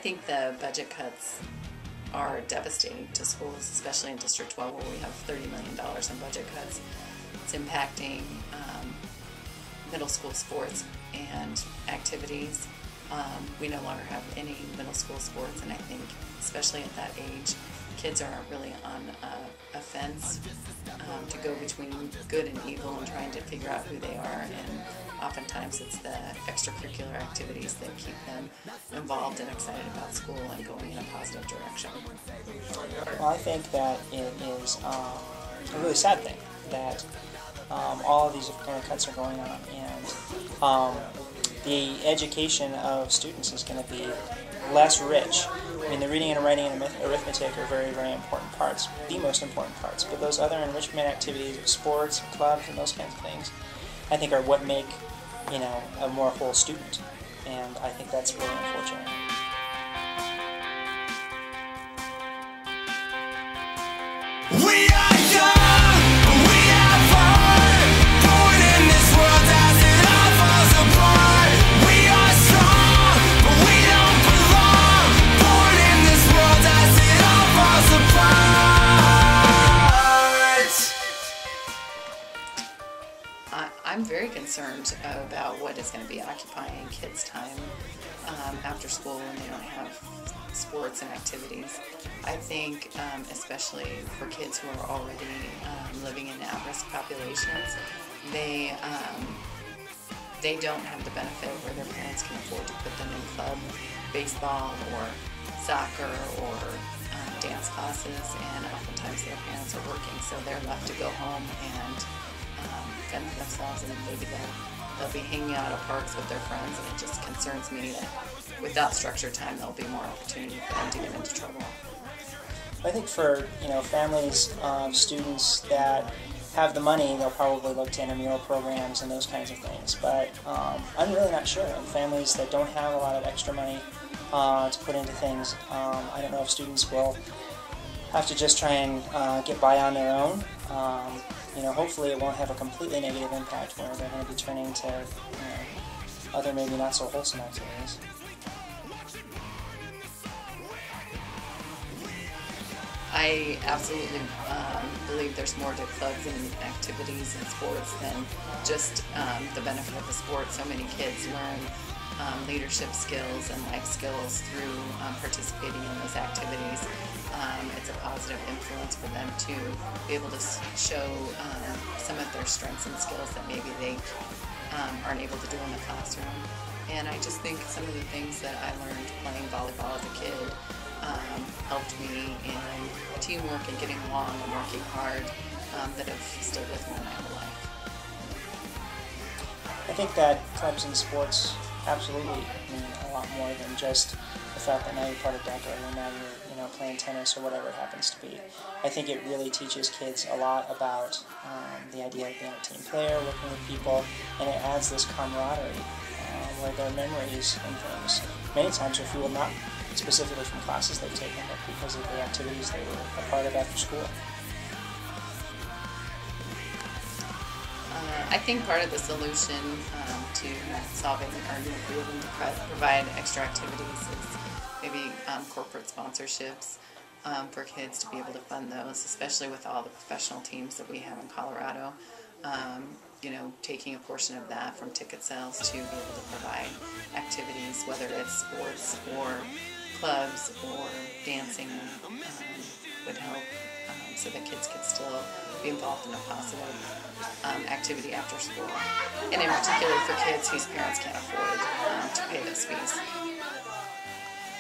think the budget cuts are devastating to schools, especially in District 12 where we have $30 million in budget cuts. It's impacting middle school sports and activities. We no longer have any middle school sports, and I think especially at that age, kids aren't really on a fence to go between good and evil and trying to figure out who they are, and oftentimes it's the extracurricular activities that keep them involved and excited about school and going in a positive direction. Well, I think that it is a really sad thing that all of these kind of cuts are going on, and the education of students is going to be less rich. I mean, the reading and writing and arithmetic are very, very important parts, the most important parts, but those other enrichment activities, sports, clubs, and those kinds of things, I think are what make, you know, a more whole student, and I think that's really unfortunate. We are young, we have heart, born in this world as it all falls apart. We are strong, but we don't belong, born in this world as it all falls apart. I'm very concerned about what is going to be occupying kids' time after school when they don't have sports and activities. I think especially for kids who are already living in at-risk populations, they don't have the benefit where their parents can afford to put them in club baseball or soccer or dance classes, and oftentimes their parents are working, so they're left to go home and fend for themselves, and maybe they'll be hanging out at parks with their friends, and it just concerns me that without structured time there'll be more opportunity for them to get into trouble. I think for, you know, families, students that have the money, they'll probably look to intramural programs and those kinds of things, but I'm really not sure. And families that don't have a lot of extra money to put into things, I don't know if students will have to just try and get by on their own. You know, hopefully it won't have a completely negative impact where they're going to be turning to, you know, other maybe not so wholesome activities. I absolutely believe there's more to clubs and activities and sports than just the benefit of the sport. So many kids learn leadership skills and life skills through participating in those activities. It's a positive influence for them to be able to show some of their strengths and skills that maybe they aren't able to do in the classroom. And I just think some of the things that I learned playing volleyball as a kid helped me in teamwork and getting along and working hard that have stayed with me my whole life. I think that clubs and sports absolutely mean a lot more than just the fact that now you're part of DECA or now you're, you know, playing tennis or whatever it happens to be. I think it really teaches kids a lot about the idea of being a team player, working with people, and it adds this camaraderie where their memories and things many times are fueled not specifically from classes they've taken, but because of the activities they were a part of after school. I think part of the solution to solving or being able to provide extra activities is maybe corporate sponsorships for kids to be able to fund those, especially with all the professional teams that we have in Colorado. You know, taking a portion of that from ticket sales to be able to provide activities, whether it's sports or clubs or dancing, would help so that kids can still be involved in a positive activity after school, and in particular for kids whose parents can't afford to pay those fees.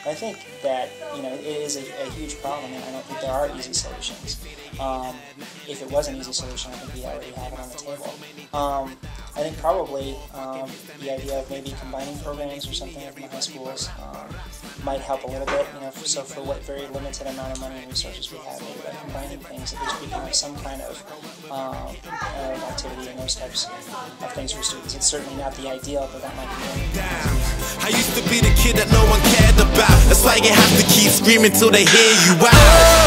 I think that, you know, it is a huge problem, and I don't think there are easy solutions. If it was an easy solution, I think we already have it on the table. I think probably the idea of maybe combining programs or something in the high schools might help a little bit. You know, so for what very limited amount of money and resources we have, maybe by combining things, at least we can have some kind of activity and those types of things for students. It's certainly not the ideal, but that might be one. I used to be the kid that no one cared about. That's why you have to keep screaming till they hear you out.